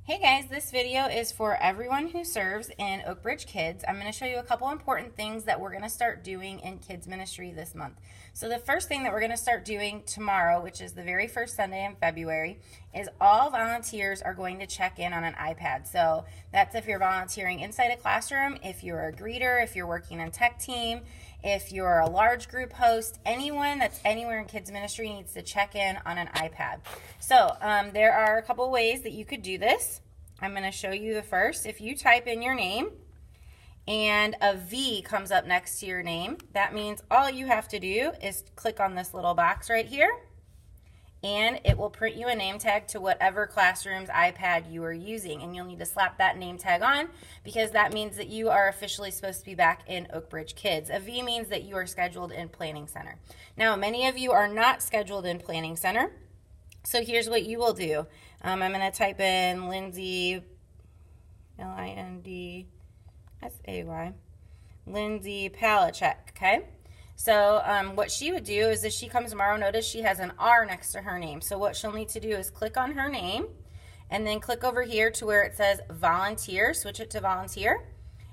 Hey guys, this video is for everyone who serves in Oak Ridge Kids. I'm going to show you a couple important things that we're going to start doing in kids ministry this month. So the first thing that we're going to start doing tomorrow, which is the very first Sunday in February, is all volunteers are going to check in on an iPad. So that's if you're volunteering inside a classroom, if you're a greeter, if you're working in tech team, if you're a large group host, anyone that's anywhere in kids ministry needs to check in on an iPad. So there are a couple ways that you could do this. I'm going to show you the first. If you type in your name and a V comes up next to your name, that means all you have to do is click on this little box right here, and it will print you a name tag to whatever classroom's iPad you are using. And you'll need to slap that name tag on because that means that you are officially supposed to be back in Oak Ridge Kids. A V means that you are scheduled in Planning Center. Now, many of you are not scheduled in Planning Center, so here's what you will do. I'm going to type in Lindsay, Lindsay Lindsay Palachek, okay? So what she would do is if she comes tomorrow, notice she has an R next to her name. So what she'll need to do is click on her name and then click over here to where it says volunteer, switch it to volunteer.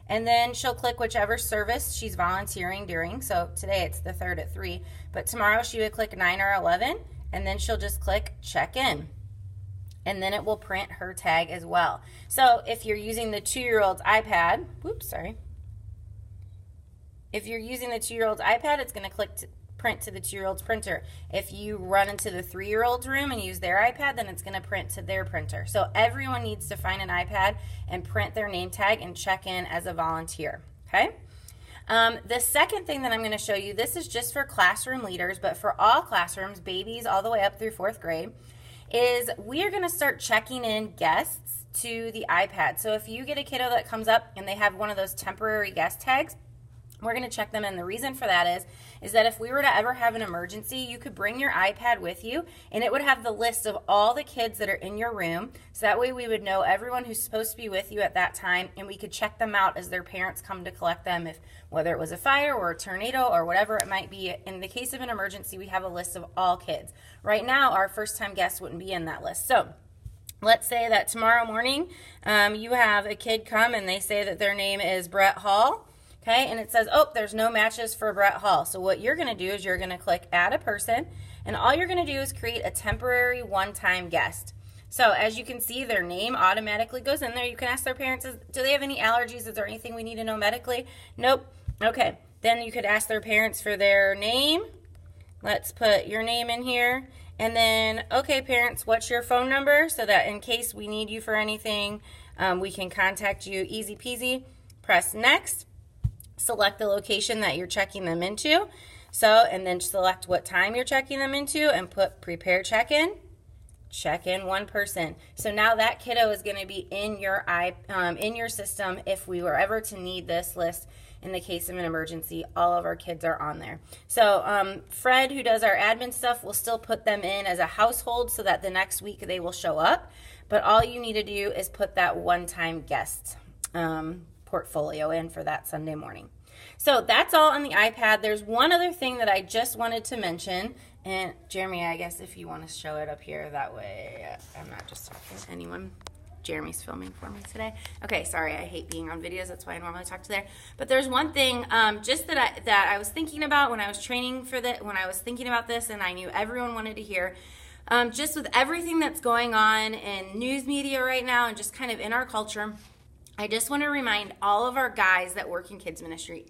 And then she'll click whichever service she's volunteering during. So today it's the 3rd at 3, but tomorrow she would click 9 or 11, and then she'll just click check in. And then it will print her tag as well. So if you're using the 2-year-old's iPad, if you're using the 2-year-old's iPad, it's going to click to print to the 2-year-old's printer. If you run into the 3-year-old's room and use their iPad, then it's going to print to their printer. So everyone needs to find an iPad and print their name tag and check in as a volunteer, okay? The second thing that I'm going to show you, this is just for classroom leaders, but for all classrooms, babies all the way up through 4th grade, is we are going to start checking in guests to the iPad. So if you get a kiddo that comes up and they have one of those temporary guest tags, we're going to check them in. The reason for that is that if we were to ever have an emergency, you could bring your iPad with you and it would have the list of all the kids that are in your room. So that way we would know everyone who's supposed to be with you at that time, and we could check them out as their parents come to collect them, if whether it was a fire or a tornado or whatever it might be. In the case of an emergency, we have a list of all kids. Right now, our first-time guests wouldn't be in that list. So let's say that tomorrow morning you have a kid come and they say that their name is Brett Hall. Okay, and it says, oh, there's no matches for Brett Hall. So what you're going to do is you're going to click add a person, and all you're going to do is create a temporary one-time guest. So as you can see, their name automatically goes in there. You can ask their parents, do they have any allergies? Is there anything we need to know medically? Nope. Okay, then you could ask their parents for their name. Let's put your name in here. And then, okay, parents, what's your phone number? So that in case we need you for anything, we can contact you. Easy peasy. Press next. Select the location that you're checking them into. So, and then select what time you're checking them into and put prepare check-in. Check in one person. So now that kiddo is going to be in your system if we were ever to need this list. In the case of an emergency, all of our kids are on there. So Fred, who does our admin stuff, will still put them in as a household so that the next week they will show up. But all you need to do is put that one-time guest portfolio in for that Sunday morning. So that's all on the iPad. There's one other thing that I just wanted to mention. And Jeremy, I guess if you want to show it up here, that way I'm not just talking to anyone. Jeremy's filming for me today. Okay, sorry, I hate being on videos. That's why I normally talk to there. But there's one thing just that I was thinking about when I was training for when I was thinking about this, and I knew everyone wanted to hear. Just with everything that's going on in news media right now and just kind of in our culture, I just want to remind all of our guys that work in kids ministry,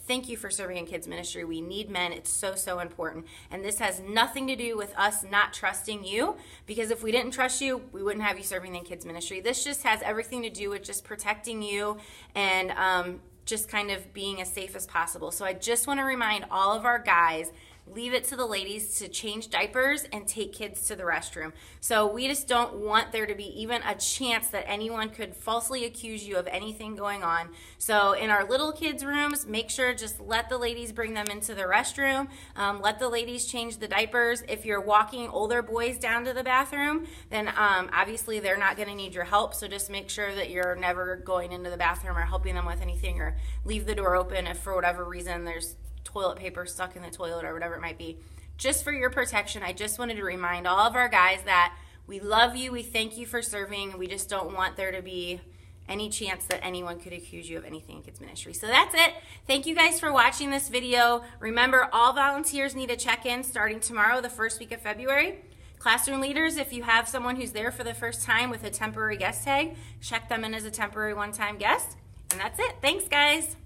thank you for serving in kids ministry. We need men. It's so, so important. And this has nothing to do with us not trusting you, because if we didn't trust you, we wouldn't have you serving in kids ministry. This just has everything to do with just protecting you and just kind of being as safe as possible. So I just want to remind all of our guys, leave it to the ladies to change diapers and take kids to the restroom. So we just don't want there to be even a chance that anyone could falsely accuse you of anything going on. So in our little kids' rooms, make sure just let the ladies bring them into the restroom. Let the ladies change the diapers. If you're walking older boys down to the bathroom, then obviously they're not going to need your help. So just make sure that you're never going into the bathroom or helping them with anything, or leave the door open if for whatever reason there's toilet paper stuck in the toilet or whatever it might be. Just for your protection, I just wanted to remind all of our guys that We love you. We thank you for serving. We just don't want there to be any chance that anyone could accuse you of anything in kids ministry. So that's it. Thank you guys for watching this video. Remember, all volunteers need a check-in starting tomorrow, the first week of February. Classroom leaders, if you have someone who's there for the first time with a temporary guest tag, check them in as a temporary one-time guest. And that's it. Thanks, guys.